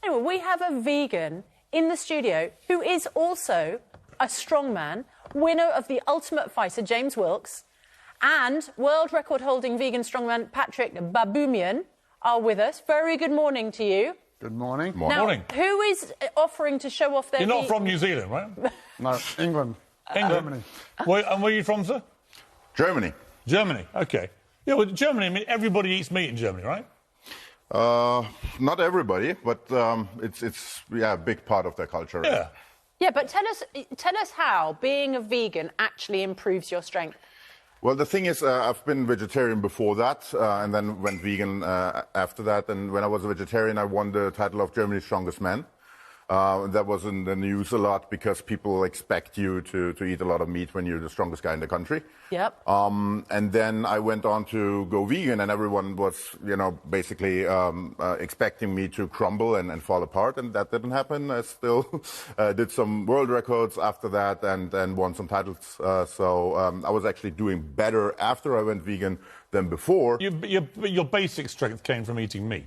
Anyway, we have a vegan in the studio who is also a strongman, winner of the Ultimate Fighter, James Wilkes, and world record-holding vegan strongman Patrick Baboumian are with us. Very good morning to you. Good morning. Now, Morning. who is offering to show off their... You're not from New Zealand, right? No, England. England. Germany. And where are you from, sir? Germany. Germany, OK. Yeah, well, Germany, I mean, everybody eats meat in Germany, right? Not everybody, but it's a big part of their culture. Right? Yeah. Yeah, but tell us how being a vegan actually improves your strength. Well, the thing is, I've been vegetarian before that, and then went vegan after that. And when I was a vegetarian, I won the title of Germany's Strongest Man. That was in the news a lot because people expect you to eat a lot of meat when you're the strongest guy in the country. Yep. And then I went on to go vegan, and everyone was, basically expecting me to crumble and fall apart, and that didn't happen. I still did some world records after that and won some titles. So I was actually doing better after I went vegan than before. Your basic strength came from eating meat.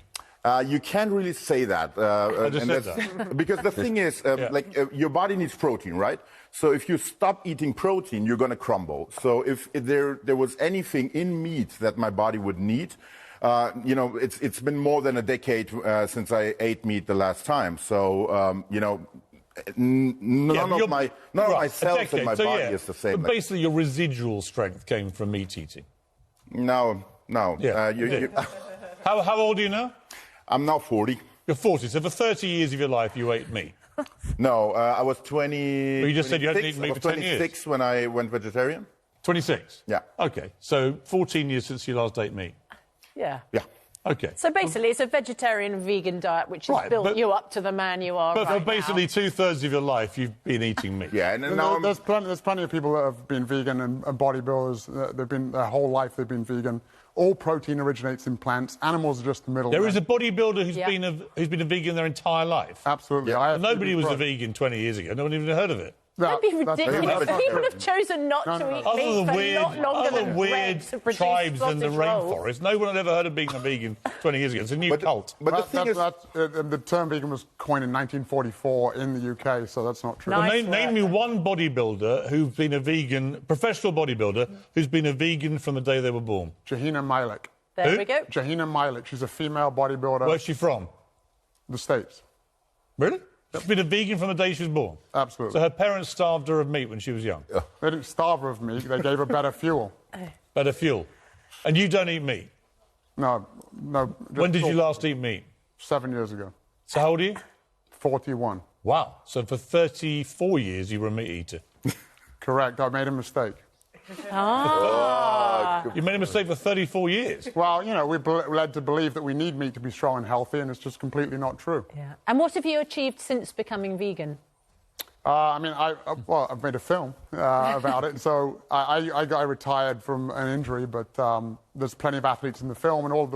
You can't really say that. I just said that. Because the thing is, your body needs protein, right? So if you stop eating protein, you're going to crumble. So if there was anything in meat that my body would need, it's been more than a decade since I ate meat the last time. So, none of my cells in my body is the same. But basically, your residual strength came from meat eating. No. Yeah, How old are you now? I'm now 40. You're 40, so for 30 years of your life you ate meat? No, I was 20... Well, you just said you hadn't eaten meat for 10 years. I was 26 when I went vegetarian. 26? Yeah. OK, so 14 years since you last ate meat? Yeah. Yeah. OK. So basically it's a vegetarian-vegan diet which has built you up to the man you are But right for basically now. 2/3 of your life you've been eating meat. Yeah, and now There's plenty of people that have been vegan and bodybuilders. They've been their whole life they've been vegan. All protein originates in plants. Animals are just the middle. There is a bodybuilder who's been a vegan their entire life. Absolutely. Yeah. Nobody was a vegan 20 years ago. No one even heard of it. That'd be ridiculous. People have chosen not to eat meat for a lot longer than bread to produce tribes in the sausage rolls. rainforest. No one had ever heard of being a vegan 20 years ago. It's a new cult. But the thing is... the term vegan was coined in 1944 in the UK, so that's not true. Nice. Name me one bodybuilder who's been a vegan, professional bodybuilder, who's been a vegan from the day they were born. Jahina Malik. There we go. Jahina Malik. She's a female bodybuilder. Where's she from? The States. Really? She's been a vegan from the day she was born? Absolutely. So her parents starved her of meat when she was young? Yeah. They didn't starve her of meat. They gave her better fuel. Better fuel. And you don't eat meat? No. When did you last eat meat? 7 years ago. So how old are you? 41. Wow. So for 34 years you were a meat eater? Correct. I made a mistake. You made a mistake for 34 years? Well, we're led to believe that we need meat to be strong and healthy, and it's just completely not true. Yeah. And what have you achieved since becoming vegan? I've made a film about it. So I got retired from an injury, but there's plenty of athletes in the film, and a lot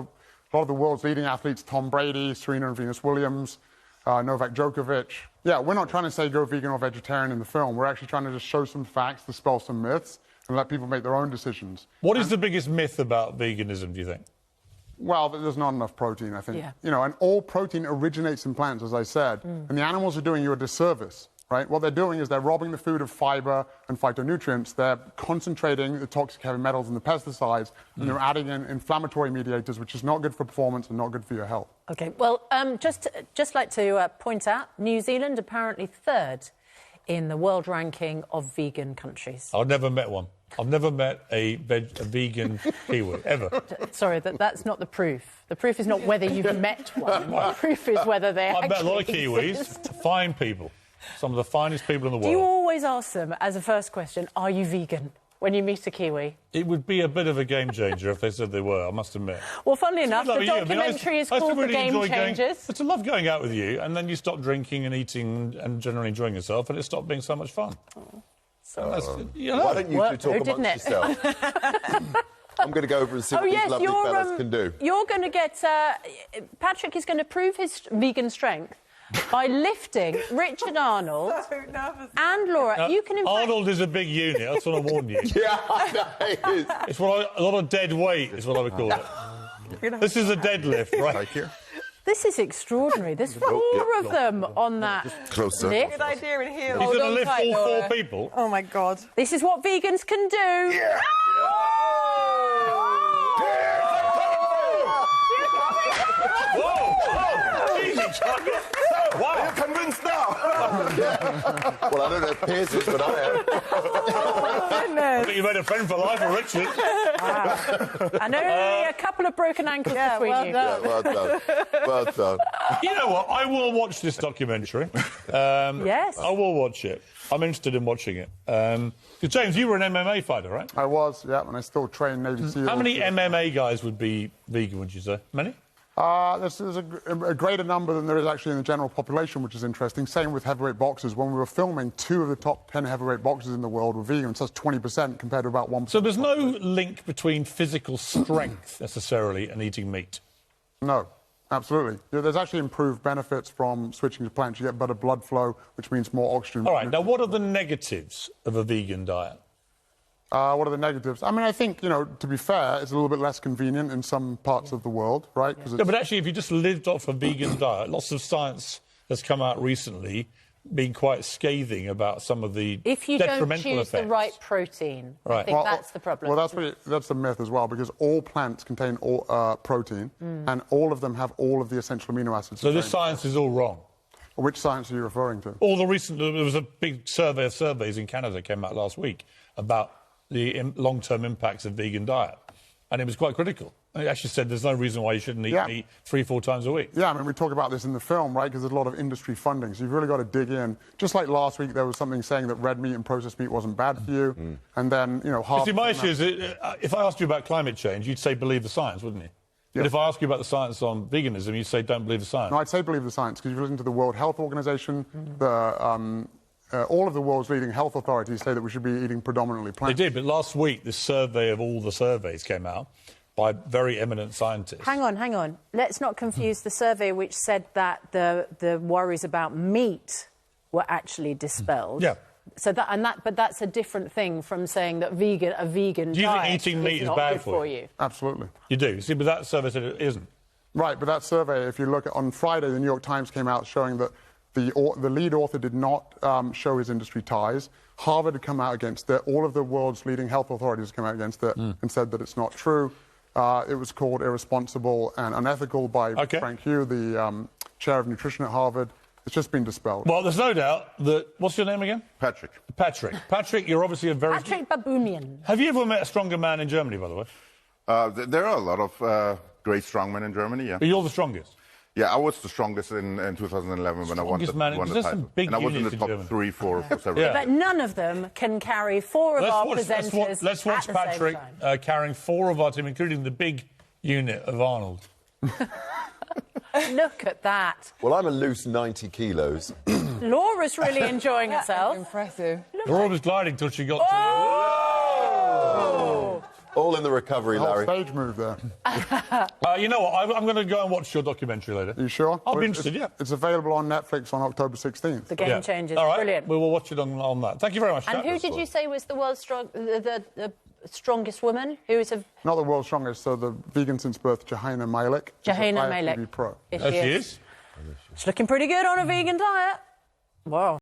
of the world's leading athletes, Tom Brady, Serena and Venus Williams, Novak Djokovic. Yeah, we're not trying to say go vegan or vegetarian in the film. We're actually trying to just show some facts, dispel some myths, and let people make their own decisions. What is the biggest myth about veganism, do you think? Well, there's not enough protein, I think. Yeah. And all protein originates in plants, as I said. And the animals are doing you a disservice, right? What they're doing is they're robbing the food of fiber and phytonutrients. They're concentrating the toxic heavy metals and the pesticides, and they're adding in inflammatory mediators, which is not good for performance and not good for your health. OK, well, just like to point out, New Zealand apparently third in the world ranking of vegan countries. I've never met one. I've never met a vegan Kiwi, ever. Sorry, that's not the proof. The proof is not whether you've met one. The proof is whether they I've met a lot of actually Kiwis, exist. fine people, some of the finest people in the world. Do you always ask them, as a first question, are you vegan, when you meet a Kiwi? It would be a bit of a game changer if they said they were, I must admit. Well, funnily enough, the Like you. documentary is called The Game Changers. It's a love going out with you, and then you stop drinking and eating and generally enjoying yourself, and it stopped being so much fun. Why don't you two talk amongst yourselves? I'm going to go over and see what these lovely fellas can do. You're going to get... Patrick is going to prove his vegan strength by lifting Richard Arnold and Laura. You can, in fact... Arnold is a big unit, that's what I warn you. Yeah, I know it is. It's a lot of dead weight, is what I would call it. This is a deadlift, right? Thank you. This is extraordinary. There's 4 of them on that Closer. lift. Good idea in here. He's going to lift all 4 people. Oh, my God. This is what vegans can do. Yeah. Whoa! Easy, Chuck. Wow. Are you convinced now? Well, I don't know if Piers is, but I am. I think you made a friend for life, or Richard. And only a couple of broken ankles between you. Yeah, well done. Well done. You know what? I will watch this documentary. Yes. I will watch it. I'm interested in watching it. 'Cause James, you were an MMA fighter, right? I was, yeah, and I still train Navy SEALs. How many MMA guys would be vegan, would you say? Many? There's a greater number than there is actually in the general population, which is interesting. Same with heavyweight boxers. When we were filming, 2 of the top 10 heavyweight boxers in the world were vegan. So that's 20% compared to about 1%. So there's no link between physical strength, necessarily, and eating meat? No, absolutely. There's actually improved benefits from switching to plants. You get better blood flow, which means more oxygen. All right, now what are the negatives of a vegan diet? What are the negatives? I mean, I think, to be fair, it's a little bit less convenient in some parts of the world, right? Yeah, but actually, if you just lived off a vegan diet, lots of science has come out recently being quite scathing about some of the If you don't detrimental choose effects. the right protein, I Right. think that's the problem. Well, that's the myth as well, because all plants contain protein, and all of them have all of the essential amino acids. So this science is all wrong? Which science are you referring to? There was a big survey of surveys in Canada came out last week about the long-term impacts of vegan diet, and it was quite critical. It actually said there's no reason why you shouldn't eat meat 3-4 times a week. Yeah, I mean, we talk about this in the film, right, because there's a lot of industry funding, so you've really got to dig in. Just like last week, there was something saying that red meat and processed meat wasn't bad for you, and then, half... See, my issue is, if I asked you about climate change, you'd say believe the science, wouldn't you? Yeah. But if I ask you about the science on veganism, you'd say don't believe the science. No, I'd say believe the science, because you've listened to the World Health Organization, all of the world's leading health authorities say that we should be eating predominantly plants. They did, but last week, this survey of all the surveys came out by very eminent scientists. Hang on. Let's not confuse the survey which said that the worries about meat were actually dispelled. Yeah. So but that's a different thing from saying that a vegan Do you think diet eating meat is not bad good for you? Absolutely. You do. See, but that survey said it isn't. Right, but that survey, if you look at on Friday, the New York Times came out showing that the lead author did not show his industry ties. Harvard had come out against it. All of the world's leading health authorities came out against it and said that it's not true. It was called irresponsible and unethical by Frank Hugh, the chair of nutrition at Harvard. It's just been dispelled. Well, there's no doubt that... What's your name again? Patrick. Patrick, you're obviously a very... Patrick Babounian. Have you ever met a stronger man in Germany, by the way? There are a lot of great strongmen in Germany, yeah. But you're the strongest. Yeah, I was the strongest in 2011 when I won the title. And I was in the top 3 for several years. But none of them can carry 4 of our presenters Let's watch at the Patrick same time. carrying 4 of our team, including the big unit of Arnold. Look at that. Well, I'm a loose 90 kilos. Laura's really enjoying herself. Impressive. Laura was gliding till she got All in the recovery, Larry. Stage move there. You know what? I'm going to go and watch your documentary later. Are you sure? I'll be interested, yeah. It's available on Netflix on October 16th. The game changers. All right. Brilliant. We will watch it on that. Thank you very much. And who did you say was the world's the strongest woman? Who is Not the world's strongest, so the vegan since birth, Jahaina Malik. Jahaina Malik. Pro. There she is. She's looking pretty good on a vegan diet. Wow.